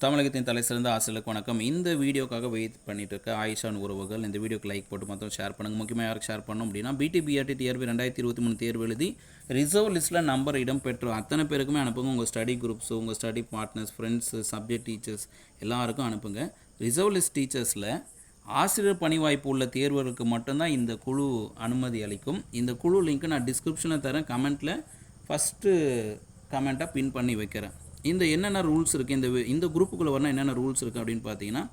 தமிழகத்தின் தலை சிறந்த ஆசிரியர்களுக்கு வணக்கம். இந்த வீடியோக்காக வெயிட் பண்ணிட்டு இருக்க ஆயிஷான் உறவுகள் இந்த வீடியோக்கு லைக் போட்டு மொத்தம் ஷேர் பண்ணுங்கள். முக்கியமாக யாருக்கு ஷேர் பண்ணணும் அப்படின்னா பிடிஆர்டி தேர்வு 2023 தேர்வு எழுதி ரிசர்வ் லிஸ்ட்டில் நம்பர் இடம் பெற்று அத்தனை பேருக்குமே அனுப்புங்க. உங்கள் ஸ்டடி குரூப்ஸ், உங்கள் study partners, friends, subject teachers எல்லாருக்கும் அனுப்புங்க. ரிசர்வ் லிஸ்ட் டீச்சர்ஸில் ஆசிரியர் பணி வாய்ப்பு உள்ள தேர்வருக்கு மட்டும்தான் இந்த குழு அனுமதி அளிக்கும். இந்த குழு லிங்க் நான் டிஸ்கிரிப்ஷனில் தரேன். கமெண்ட்டில் ஃபஸ்ட்டு கமெண்ட்டாக பின் பண்ணி வைக்கிறேன். இந்த என்னென்ன ரூல்ஸ் இருக்குது, இந்த குரூப்புக்குள்ளே வரணும் என்னென்ன ரூல்ஸ் இருக்குது அப்படின்னு பார்த்தீங்கன்னா,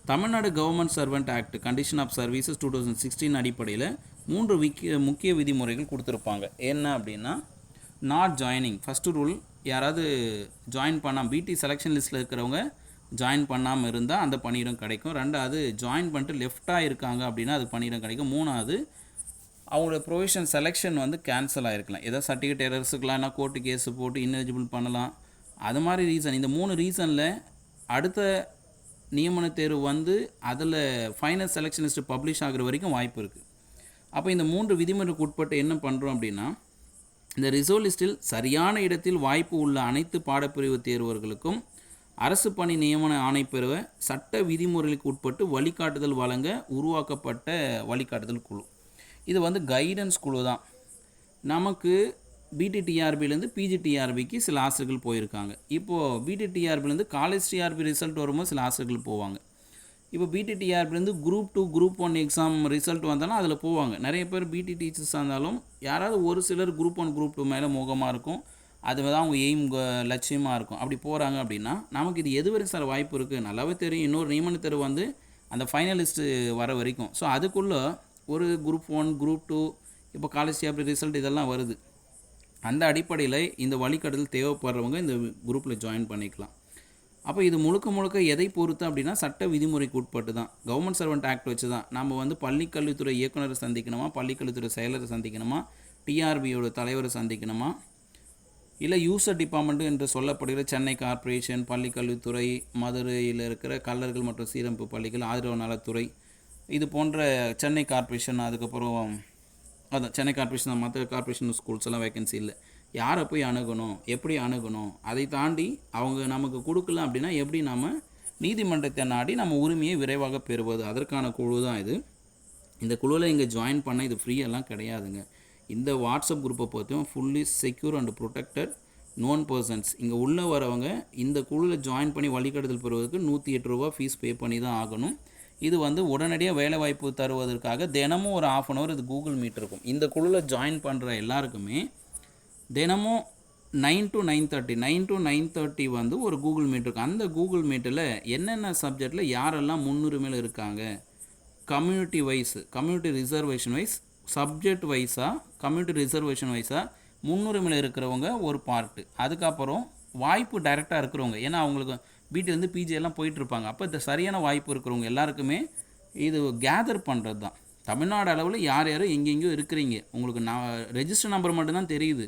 Tamil Nadu government servant act condition of services 2016 அடிப்படையில் 3 முக்கிய விதிமுறைகள் கொடுத்துருப்பாங்க. என்ன அப்படின்னா, நாட் ஜாயினிங் ஃபஸ்ட்டு ரூல், யாராவது ஜாயின் பண்ணாமல் பிடி செலெக்ஷன் லிஸ்ட்டில் இருக்கிறவங்க ஜாயின் பண்ணாமல் இருந்தால் அந்த பணியிடம் கிடைக்கும். 2வது ஜாயின் பண்ணிட்டு லெஃப்டாக இருக்காங்க அப்படின்னா அது பணியிடம் கிடைக்கும். 3வது அவங்களோட ப்ரொவிஷன் செலெக்ஷன் வந்து கேன்சல் ஆகிருக்கலாம். ஏதோ சர்டிஃபிகேட் எரர்ஸுக்கெலாம் என்ன கோர்ட்டு கேஸு போட்டு இன்எலிஜிபிள் பண்ணலாம். அது மாதிரி ரீசன், இந்த 3 ரீசனில் அடுத்த நியமன தேர்வு வந்து அதில் ஃபைனல் செலெக்ஷன் லிஸ்ட்டு பப்ளிஷ் ஆகிற வரைக்கும் வாய்ப்பு இருக்குது. அப்போ இந்த 3 விதிமுறைக்கு உட்பட்டு என்ன பண்ணுறோம் அப்படின்னா, இந்த ரிசர்வ் லிஸ்ட்டில் சரியான இடத்தில் வாய்ப்பு உள்ள அனைத்து பாடப்பிரிவு தேர்வர்களுக்கும் அரசு பணி நியமன ஆணை பெறுவ சட்ட விதிமுறைகளுக்கு உட்பட்டு வழிகாட்டுதல் வழங்க உருவாக்கப்பட்ட வழிகாட்டுதல் குழு. இது வந்து கைடன்ஸ் குழு தான். நமக்கு பிடிடிஆர்பிலேருந்து பிஜிடிஆர்பிக்கு சில ஆசிரியர்கள் போயிருக்காங்க. இப்போது பிடிடிஆர்பிலேருந்து காலேஜ் டிஆர்பி ரிசல்ட் வரும்போது சில ஆசிரியர்கள் போவாங்க. இப்போ பிடிடிஆர்பிலேருந்து குரூப் 2 குரூப் 1 எக்ஸாம் ரிசல்ட் வந்தாலும் அதில் போவாங்க. நிறைய பேர் பிடி டீச்சர்ஸாக இருந்தாலும் யாராவது ஒரு சிலர் குரூப் 1 குரூப் 2 மேலே மோகமாக இருக்கும். அதுதான் அவங்க எய்ம் லட்சியமாக இருக்கும். அப்படி போகிறாங்க அப்படின்னா நமக்கு இது எதுவரை சார் வாய்ப்பு இருக்குது, நல்லாவே தெரியும். இன்னொரு நியமன தேர்வு வந்து அந்த ஃபைனலிஸ்ட்டு வர வரைக்கும். ஸோ அதுக்குள்ளே ஒரு குரூப் 1 குரூப் 2 இப்போ காலேஜ் டிஆர்பி ரிசல்ட் இதெல்லாம் வருது. அந்த அடிப்படையில் இந்த வழிகாட்டுதல் தேவைப்படுறவங்க இந்த குரூப்பில் ஜாயின் பண்ணிக்கலாம். அப்போ இது முழுக்க எதை பொறுத்து அப்படின்னா சட்ட விதிமுறைக்கு உட்பட்டு தான். கவர்மெண்ட் சர்வெண்ட் ஆக்ட் வச்சு தான் நம்ம வந்து பள்ளிக்கல்வித்துறை இயக்குநரை சந்திக்கணுமா, பள்ளிக்கல்வித்துறை செயலரை சந்திக்கணுமா, டிஆர்பியோட தலைவரை சந்திக்கணுமா, இல்லை யூசர் டிபார்ட்மெண்ட்டு என்று சொல்லப்படுகிற சென்னை கார்ப்பரேஷன், பள்ளிக்கல்வித்துறை, மதுரையில் இருக்கிற கல்லர்கள் மற்றும் சீரமைப்பு பள்ளிகள், ஆதரவு நலத்துறை, இது போன்ற சென்னை கார்ப்பரேஷன், அதுக்கப்புறம் அதான் சென்னை கார்ப்பரேஷன், மற்ற கார்ப்பரேஷன் ஸ்கூல்ஸ் எல்லாம் வேகன்சி இல்லை. யாரை போய் அணுகணும், எப்படி அணுகணும், அதை தாண்டி அவங்க நமக்கு கொடுக்கல அப்படின்னா எப்படி நம்ம நீதிமன்றத்தை நாடி நம்ம உரிமையை விரைவாக பெறுவது, அதற்கான குழு தான் இது. இந்த குழுவில் இங்கே ஜாயின் பண்ண இது ஃப்ரீயெல்லாம் கிடையாதுங்க. இந்த வாட்ஸ்அப் குரூப்பை பொறுத்தும் fully secure and protected known persons. இங்கே உள்ளே வரவங்க இந்த குழுவில் ஜாயின் பண்ணி வழிகாட்டுதல் பெறுவதற்கு 108 ரூபா ஃபீஸ் பே பண்ணி தான் ஆகணும். இது வந்து உடனடியாக வேலை வாய்ப்பு தருவதற்காக தினமும் ஒரு 1/2 hour இது கூகுள் மீட் இருக்கும். இந்த குழுவில் ஜாயின் பண்ணுற எல்லாருக்குமே தினமும் 9 to 9:30 வந்து ஒரு கூகுள் மீட் இருக்கும். அந்த கூகுள் மீட்டில் என்னென்ன சப்ஜெக்டில் யாரெல்லாம் முன்னுரிமையில் இருக்காங்க, community wise, community reservation wise, subject வைஸாக, கம்யூனிட்டி ரிசர்வேஷன் வைஸாக முன்னுரிமையில் இருக்கிறவங்க ஒரு பார்ட்டு. அதுக்கப்புறம் வாய்ப்பு டைரெக்டாக இருக்கிறவங்க, ஏன்னா அவங்களுக்கு பிடிலேருந்து பிஜி எல்லாம் போயிட்டுருப்பாங்க. அப்போ இந்த சரியான வாய்ப்பு இருக்கிறவங்க எல்லாருக்குமே இது கேதர் பண்ணுறது தான். தமிழ்நாடு அளவில் யார் யாரும் எங்கெங்கேயோ இருக்கிறீங்க, உங்களுக்கு நான் ரெஜிஸ்டர் நம்பர் மட்டும்தான் தெரியுது,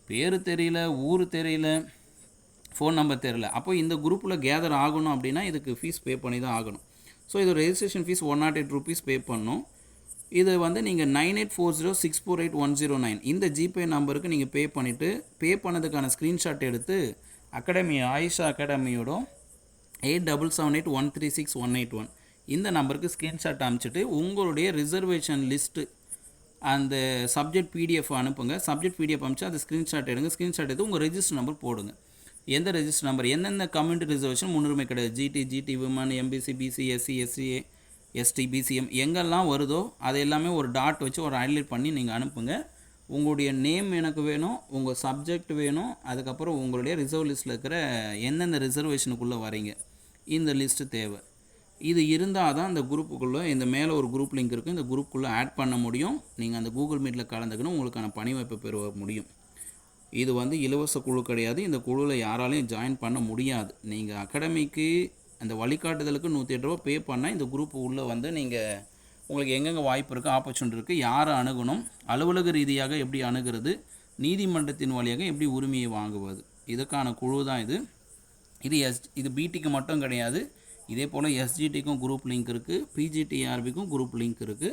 பேர் தெரியல, ஊர் தெரியல, ஃபோன் நம்பர் தெரியல. அப்போ இந்த குரூப்பில் கேதர் ஆகணும் அப்படின்னா இதுக்கு ஃபீஸ் பே பண்ணி தான் ஆகணும். ஸோ இது ரெஜிஸ்ட்ரேஷன் ஃபீஸ் 108 ரூபீஸ் பே பண்ணணும். இது வந்து நீங்கள் 9840648109 இந்த ஜிபே நம்பருக்கு நீங்கள் பே பண்ணிவிட்டு, பே பண்ணதுக்கான ஸ்க்ரீன்ஷாட் எடுத்து ஆயிஷா அகாடமியோட 8778136181 இந்த நம்பருக்கு ஸ்க்ரீன்ஷாட் அனுப்பிச்சிட்டு உங்களுடைய ரிசர்வேஷன் லிஸ்ட்டு அந்த சப்ஜெக்ட் பிடிஎஃப் அனுப்புங்க. சப்ஜெக்ட் பிடிஎஃப் அனுப்பிச்சு அதை ஸ்க்ரீன்ஷாட் எடுங்க. ஸ்க்ரீன்ஷாட் எடுத்து உங்கள் ரெஜிஸ்டர் நம்பர் போடுங்க. எந்த ரெஜிஸ்டர் நம்பர், எந்தெந்த கம்யூனிட்டி ரிசர்வேஷன் முன்னுரிமை கிடையாது, GT women, MBC, BC, SC, SCA, ST, BCM எங்கெல்லாம் வருதோ அது எல்லாமே ஒரு டாட் வச்சு ஒரு ஹைலைட் பண்ணி நீங்கள் அனுப்புங்க. உங்களுடைய நேம் எனக்கு வேணும், உங்கள் சப்ஜெக்ட் வேணும், அதுக்கப்புறம் உங்களுடைய ரிசர்வ் லிஸ்ட்டில் இருக்கிற எந்தெந்த ரிசர்வேஷனுக்குள்ளே வரீங்க இந்த லிஸ்ட்டு தேவை. இது இருந்தால் தான் அந்த குரூப்புக்குள்ளே, இந்த மேலே ஒரு குரூப் லிங்க் இருக்குது, இந்த குரூப்புக்குள்ளே ஆட் பண்ண முடியும். நீங்கள் அந்த கூகுள் மீட்டில் கலந்துக்கணும், உங்களுக்கான பணி வாய்ப்பு பெற முடியும். இது வந்து இலவச குழு கிடையாது. இந்த குழுவில் யாராலையும் ஜாயின் பண்ண முடியாது. நீங்கள் அகாடமிக்கு அந்த வழிகாட்டுதலுக்கு 108 ரூபா பே பண்ணால் இந்த குரூப்பு உள்ளே வந்து நீங்கள் உங்களுக்கு எங்கெங்கே வாய்ப்பு இருக்குது, ஆப்பர்ச்சுனிட்டி இருக்குது, யாரை அணுகணும், அலுவலக ரீதியாக எப்படி அணுகிறது, நீதிமன்றத்தின் வழியாக எப்படி உரிமையை வாங்குவது, இதுக்கான குழு தான் இது. இது பிடிக்கு மட்டும் கிடையாது. இதே போல் எஸ்ஜிடிக்கும் குரூப் லிங்க் இருக்குது, பிஜிடிஆர்பிக்கும் குரூப் லிங்க் இருக்குது.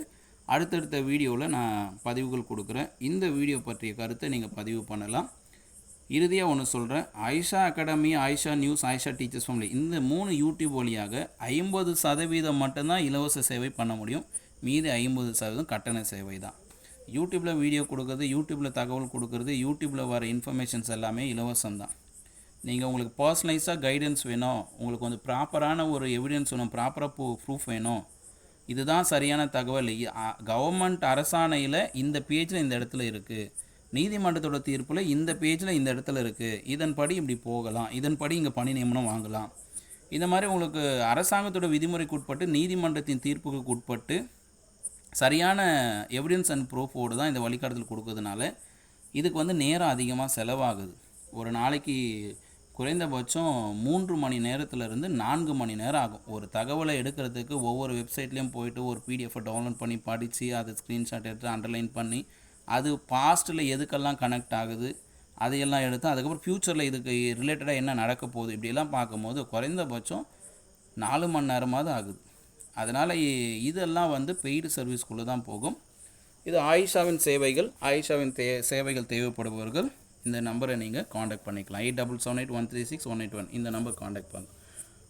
அடுத்தடுத்த வீடியோவில் நான் பதிவுகள் கொடுக்குறேன். இந்த வீடியோ பற்றிய கருத்தை நீங்கள் பதிவு பண்ணலாம். இறுதியாக ஒன்று சொல்கிறேன், Ayesha academy, Ayesha news, Ayesha teachers family இந்த 3 யூடியூப் வழியாக 50% மட்டும்தான் இலவச சேவை பண்ண முடியும். மீதி 50% கட்டண சேவை தான். யூடியூப்பில் வீடியோ கொடுக்குறது, யூடியூப்பில் தகவல் கொடுக்குறது, யூடியூப்பில் வர இன்ஃபர்மேஷன்ஸ் எல்லாமே இலவசம் தான். நீங்கள் உங்களுக்கு பர்சனலைஸாக கைடன்ஸ் வேணும், உங்களுக்கு வந்து ப்ராப்பரான ஒரு எவிடன்ஸ் வேணும், ப்ராப்பராக ப்ரூஃப் வேணும், இதுதான் சரியான தகவல், கவர்மெண்ட் அரசாணையில் இந்த பேஜில் இந்த இடத்துல இருக்குது, நீதிமன்றத்தோட தீர்ப்பில் இந்த பேஜில் இந்த இடத்துல இருக்குது, இதன்படி இப்படி போகலாம், இதன்படி இங்கே பணி நியமனம் வாங்கலாம், இந்த மாதிரி உங்களுக்கு அரசாங்கத்தோட விதிமுறைக்கு உட்பட்டு நீதிமன்றத்தின் தீர்ப்புக்கு உட்பட்டு சரியான எவிடன்ஸ் அண்ட் ப்ரூஃபோடு தான் இந்த வழிகாட்டுதல் கொடுக்கறதுனால இதுக்கு வந்து நேரம் அதிகமாக செலவாகுது. ஒரு நாளைக்கு குறைந்தபட்சம் 3 மணி நேரத்திலிருந்து 4 மணி நேரம் ஆகும். ஒரு தகவலை எடுக்கிறதுக்கு ஒவ்வொரு வெப்சைட்லேயும் போயிட்டு ஒரு பிடிஎஃபை டவுன்லோட் பண்ணி படித்து அதை ஸ்க்ரீன்ஷாட் எடுத்து அண்டர்லைன் பண்ணி அது பாஸ்ட்டில் எதுக்கெல்லாம் கனெக்ட் ஆகுது அதையெல்லாம் எடுத்து அதுக்கப்புறம் ஃப்யூச்சரில் இதுக்கு ரிலேட்டடாக என்ன நடக்க போகுது இப்படியெல்லாம் பார்க்கும்போது குறைந்தபட்சம் 4 மணி நேரமாவது ஆகுது. அதனால் இதெல்லாம் வந்து பெய்டு சர்வீஸ்குள்ளே தான் போகும். இது ஆயிஷாவின் சேவைகள். ஆயிஷாவின் சேவைகள் தேவைப்படுபவர்கள் இந்த நம்பரை நீங்கள் காண்டாக்ட் பண்ணிக்கலாம். 8778136181 இந்த நம்பர் காண்டாக்ட் பண்ணுங்கள்.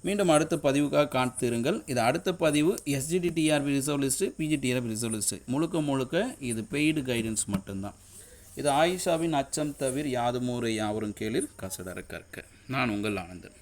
மீண்டும் அடுத்த பதிவுக்காக காத்திருங்கள். இது அடுத்த பதிவு SGT TRB reserve list, PG TRB reserve list, முழுக்க இது பெய்டு கைடன்ஸ் மட்டும்தான். இது ஆயிஷாவின் அச்சம் தவிர யாதுமூரை யாவரும் கேளிர் கசடர கற்க. நான் உங்கள் ஆனந்தன்.